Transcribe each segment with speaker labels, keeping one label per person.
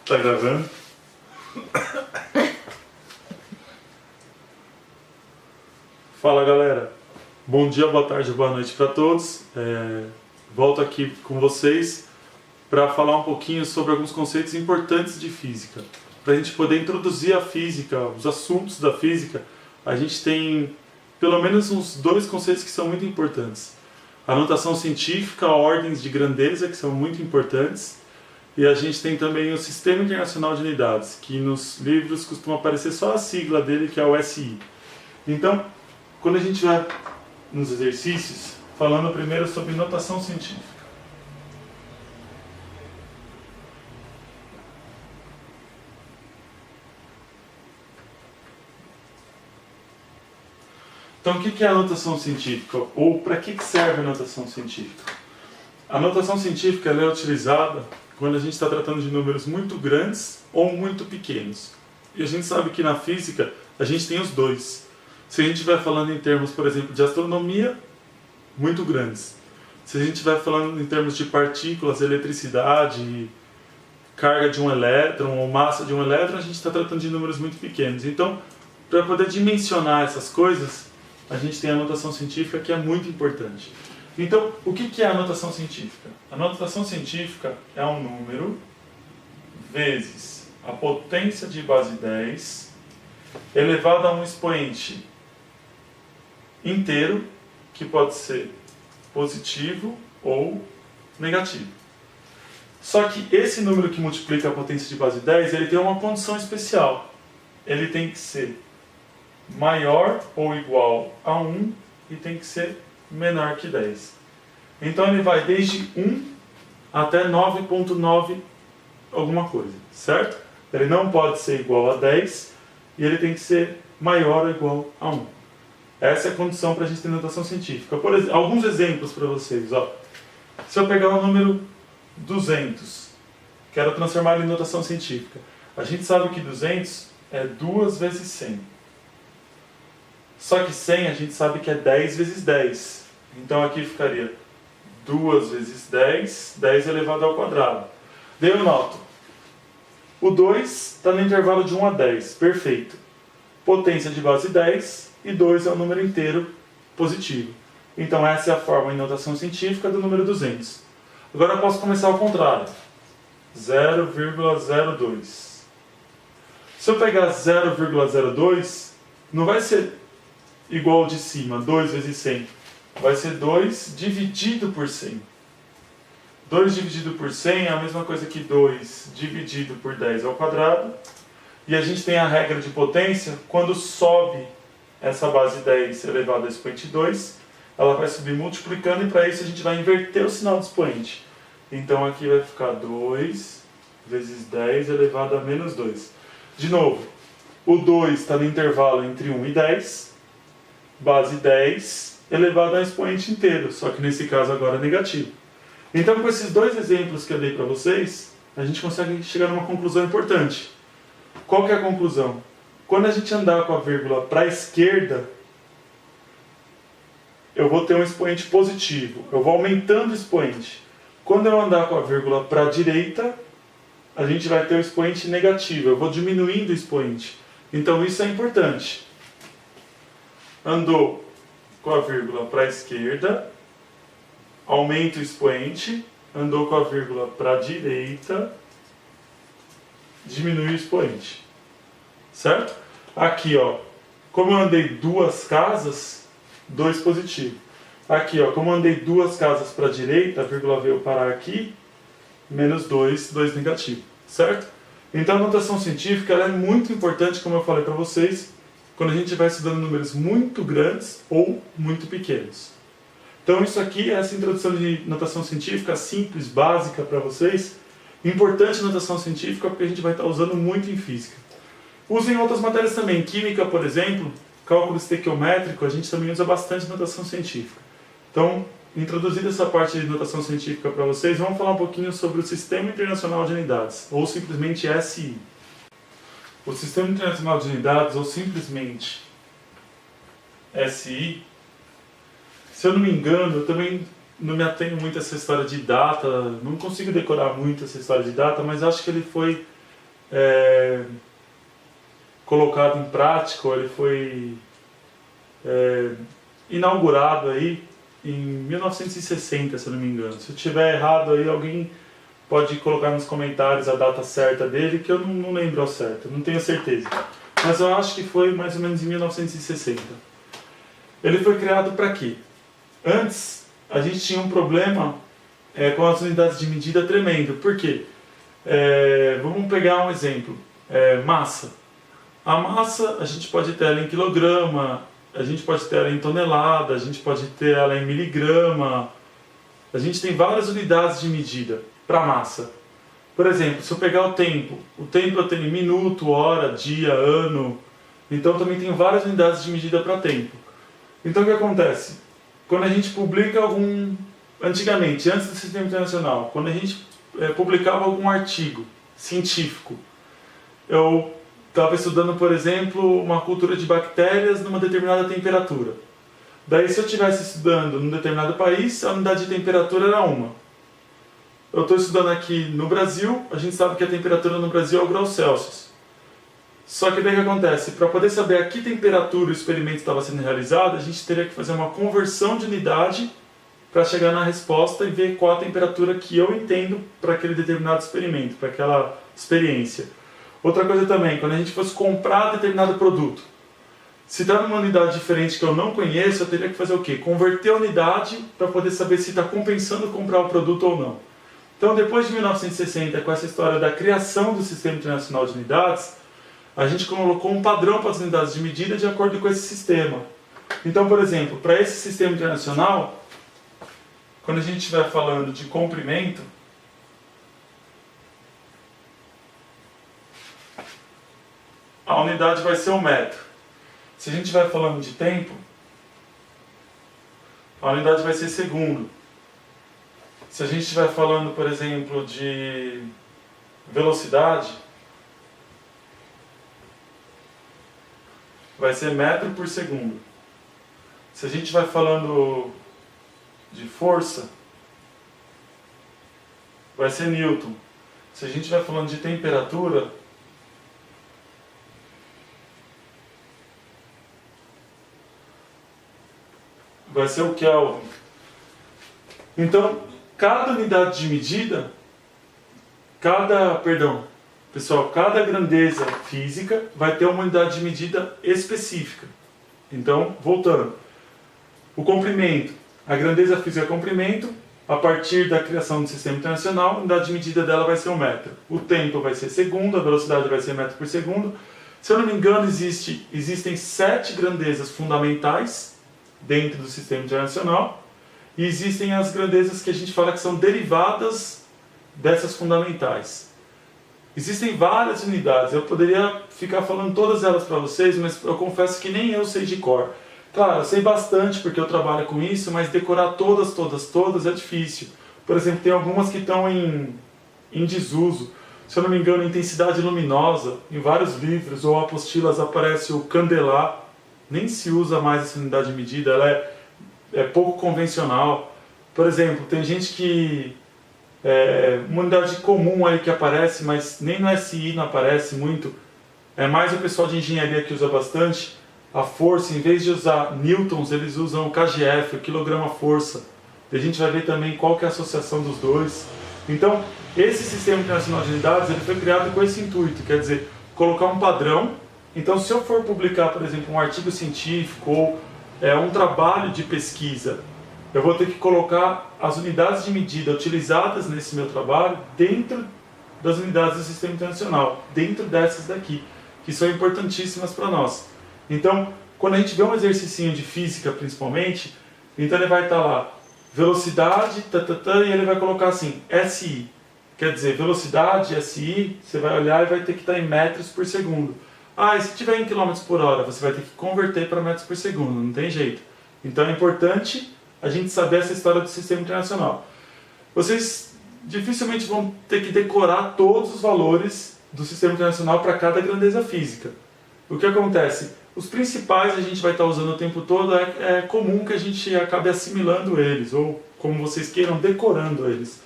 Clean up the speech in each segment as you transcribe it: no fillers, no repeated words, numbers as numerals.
Speaker 1: Tá gravando? Fala galera, bom dia, boa tarde, boa noite para todos. Volto aqui com vocês para falar um pouquinho sobre alguns conceitos importantes de física. Para a gente poder introduzir a física, os assuntos da física, a gente tem pelo menos uns dois conceitos que são muito importantes. A notação científica, ordens de grandeza, que são muito importantes. E a gente tem também o Sistema Internacional de Unidades, que nos livros costuma aparecer só a sigla dele, que é o SI. Então, quando a gente vai nos exercícios, falando primeiro sobre notação científica. Então, o que é a notação científica? Ou para que serve a notação científica? A notação científica ela é utilizada quando a gente está tratando de números muito grandes ou muito pequenos. E a gente sabe que na física a gente tem os dois. Se a gente estiver falando em termos, por exemplo, de astronomia, muito grandes. Se a gente estiver falando em termos de partículas, eletricidade, carga de um elétron ou massa de um elétron, a gente está tratando de números muito pequenos. Então, para poder dimensionar essas coisas, a gente tem a notação científica que é muito importante. Então, o que é a notação científica? A notação científica é um número vezes a potência de base 10 elevado a um expoente inteiro, que pode ser positivo ou negativo. Só que esse número que multiplica a potência de base 10, ele tem uma condição especial. Ele tem que ser maior ou igual a 1 e tem que ser menor que 10. Então ele vai desde 1 até 9.9 alguma coisa, certo? Ele não pode ser igual a 10 e ele tem que ser maior ou igual a 1. Essa é a condição para a gente ter notação científica. Por exemplo, alguns exemplos para vocês. Ó. Se eu pegar o número 200, quero transformar ele em notação científica. A gente sabe que 200 é 2 vezes 100. Só que 100 a gente sabe que é 10 vezes 10. Então aqui ficaria 2 vezes 10, 10 elevado ao quadrado. Daí eu noto. O 2 está no intervalo de 1 a 10. Perfeito. Potência de base 10 e 2 é um número inteiro positivo. Então essa é a forma em notação científica do número 200. Agora eu posso começar ao contrário. 0,02. Se eu pegar 0,02, não vai ser igual ao de cima, 2 vezes 100. Vai ser 2 dividido por 100. 2 dividido por 100 é a mesma coisa que 2 dividido por 10 ao quadrado. E a gente tem a regra de potência, quando sobe essa base 10 elevado a expoente 2, ela vai subir multiplicando e para isso a gente vai inverter o sinal do expoente. Então aqui vai ficar 2 vezes 10 elevado a menos 2. De novo, o 2 está no intervalo entre 1 e 10, base 10 elevado a expoente inteiro, só que nesse caso agora é negativo. Então com esses dois exemplos que eu dei para vocês, a gente consegue chegar numa conclusão importante. Qual que é a conclusão? Quando a gente andar com a vírgula para a esquerda, eu vou ter um expoente positivo, eu vou aumentando o expoente. Quando eu andar com a vírgula para a direita, a gente vai ter o expoente negativo, eu vou diminuindo o expoente. Então isso é importante. Andou com a vírgula para a esquerda, aumenta o expoente, andou com a vírgula para a direita, diminui o expoente. Certo? Aqui, ó, como eu andei duas casas, 2 positivo. Aqui, ó, como eu andei duas casas para a direita, a vírgula veio parar aqui, menos 2, 2 negativo. Certo? Então a notação científica ela é muito importante, como eu falei para vocês, quando a gente vai estudando números muito grandes ou muito pequenos. Então isso aqui é essa introdução de notação científica simples, básica para vocês. Importante a notação científica porque a gente vai estar usando muito em física. Usa em outras matérias também. Química, por exemplo, cálculo estequiométrico, a gente também usa bastante notação científica. Então, introduzida essa parte de notação científica para vocês, vamos falar um pouquinho sobre o Sistema Internacional de Unidades, ou simplesmente SI. O Sistema Internacional de Unidades, ou simplesmente SI, se eu não me engano, eu também não me atenho muito a essa história de data, não consigo decorar muito essa história de data, mas acho que ele foi colocado em prática, ou ele foi inaugurado aí em 1960, se eu não me engano. Se eu estiver errado aí, alguém pode colocar nos comentários a data certa dele, que eu não lembro ao certo, não tenho certeza. Mas eu acho que foi mais ou menos em 1960. Ele foi criado para quê? Antes, a gente tinha um problema com as unidades de medida tremendo. Por quê? Vamos pegar um exemplo. Massa. A massa, a gente pode ter ela em quilograma, a gente pode ter ela em tonelada, a gente pode ter ela em miligrama. A gente tem várias unidades de medida para massa. Por exemplo, se eu pegar o tempo eu tenho minuto, hora, dia, ano. Então também tenho várias unidades de medida para tempo. Então o que acontece? Quando a gente publica antigamente, antes do Sistema Internacional, quando a gente publicava algum artigo científico, eu estava estudando, por exemplo, uma cultura de bactérias numa determinada temperatura. Daí, se eu estivesse estudando num determinado país, a unidade de temperatura era uma. Eu estou estudando aqui no Brasil, a gente sabe que a temperatura no Brasil é o grau Celsius. Só que daí o que acontece? Para poder saber a que temperatura o experimento estava sendo realizado, a gente teria que fazer uma conversão de unidade para chegar na resposta e ver qual a temperatura que eu entendo para aquele determinado experimento, para aquela experiência. Outra coisa também, quando a gente fosse comprar determinado produto, se está numa unidade diferente que eu não conheço, eu teria que fazer o quê? Converter a unidade para poder saber se está compensando comprar o produto ou não. Então, depois de 1960, com essa história da criação do Sistema Internacional de Unidades, a gente colocou um padrão para as unidades de medida de acordo com esse sistema. Então, por exemplo, para esse Sistema Internacional, quando a gente estiver falando de comprimento, a unidade vai ser o metro. Se a gente estiver falando de tempo, a unidade vai ser segundo. Se a gente estiver falando, por exemplo, de velocidade, vai ser metro por segundo. Se a gente estiver falando de força, vai ser newton. Se a gente estiver falando de temperatura, vai ser o Kelvin. Então, cada unidade de medida, cada grandeza física vai ter uma unidade de medida específica. Então, voltando. O comprimento, a grandeza física é comprimento, a partir da criação do Sistema Internacional, a unidade de medida dela vai ser um metro. O tempo vai ser segundo, a velocidade vai ser metro por segundo. Se eu não me engano, existem 7 grandezas fundamentais dentro do Sistema Internacional, e existem as grandezas que a gente fala que são derivadas dessas fundamentais. Existem várias unidades, eu poderia ficar falando todas elas para vocês, mas eu confesso que nem eu sei de cor. Claro, eu sei bastante porque eu trabalho com isso, mas decorar todas é difícil. Por exemplo, tem algumas que estão em desuso. Se eu não me engano, intensidade luminosa, em vários livros ou apostilas aparece o candelar. Nem se usa mais essa unidade de medida, ela é pouco convencional. Por exemplo, tem gente que... uma unidade comum aí que aparece, mas nem no SI não aparece muito. É mais o pessoal de engenharia que usa bastante. A força, em vez de usar newtons, eles usam o kgf, o quilograma-força. E a gente vai ver também qual que é a associação dos dois. Então, esse Sistema Internacional de Unidades ele foi criado com esse intuito, quer dizer, colocar um padrão. Então, se eu for publicar, por exemplo, um artigo científico ou um trabalho de pesquisa, eu vou ter que colocar as unidades de medida utilizadas nesse meu trabalho dentro das unidades do Sistema Internacional, dentro dessas daqui, que são importantíssimas para nós. Então, quando a gente vê um exercício de física, principalmente, então ele vai estar lá, velocidade, e ele vai colocar assim, SI. Quer dizer, velocidade, SI, você vai olhar e vai ter que estar em metros por segundo. E se tiver em quilômetros por hora, você vai ter que converter para metros por segundo, não tem jeito. Então é importante a gente saber essa história do Sistema Internacional. Vocês dificilmente vão ter que decorar todos os valores do Sistema Internacional para cada grandeza física. O que acontece? Os principais a gente vai estar usando o tempo todo, é comum que a gente acabe assimilando eles, ou como vocês queiram, decorando eles.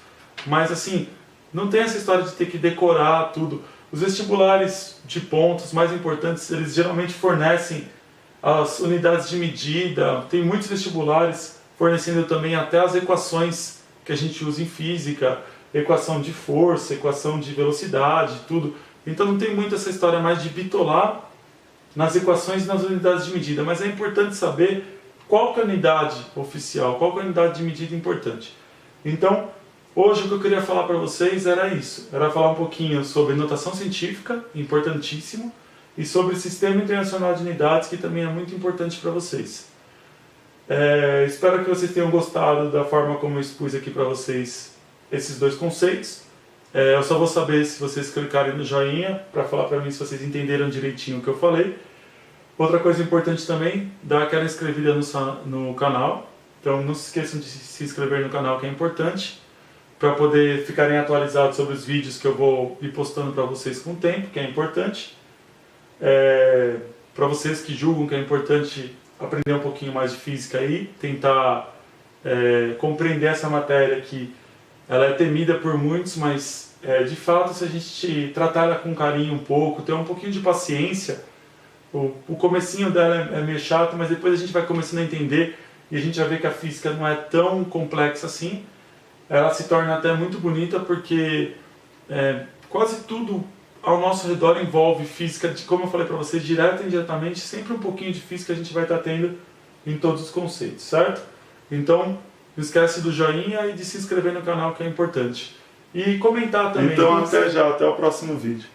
Speaker 1: Mas assim, não tem essa história de ter que decorar tudo. Os vestibulares de pontos mais importantes, eles geralmente fornecem as unidades de medida. Tem muitos vestibulares fornecendo também até as equações que a gente usa em física, equação de força, equação de velocidade, tudo. Então não tem muito essa história mais de bitolar nas equações e nas unidades de medida, mas é importante saber qual que é a unidade oficial, qual que é a unidade de medida importante. Então, hoje o que eu queria falar para vocês era isso, era falar um pouquinho sobre notação científica, importantíssimo, e sobre Sistema Internacional de Unidades, que também é muito importante para vocês. Espero que vocês tenham gostado da forma como eu expus aqui para vocês esses dois conceitos. Eu só vou saber se vocês clicarem no joinha para falar para mim se vocês entenderam direitinho o que eu falei. Outra coisa importante também, dar aquela inscrevida no canal. Então não se esqueçam de se inscrever no canal, que é importante, para poder ficarem atualizados sobre os vídeos que eu vou ir postando para vocês com o tempo, que é importante. Para vocês que julgam que é importante aprender um pouquinho mais de física aí, tentar compreender essa matéria que ela é temida por muitos, mas de fato, se a gente tratar ela com carinho um pouco, ter um pouquinho de paciência, o comecinho dela é meio chato, mas depois a gente vai começando a entender e a gente vai ver que a física não é tão complexa assim. Ela se torna até muito bonita porque quase tudo ao nosso redor envolve física, como eu falei para vocês, direta e indiretamente, sempre um pouquinho de física a gente vai estar tendo em todos os conceitos, certo? Então, não esquece do joinha e de se inscrever no canal, que é importante. E comentar também.
Speaker 2: Então, até já, até o próximo vídeo.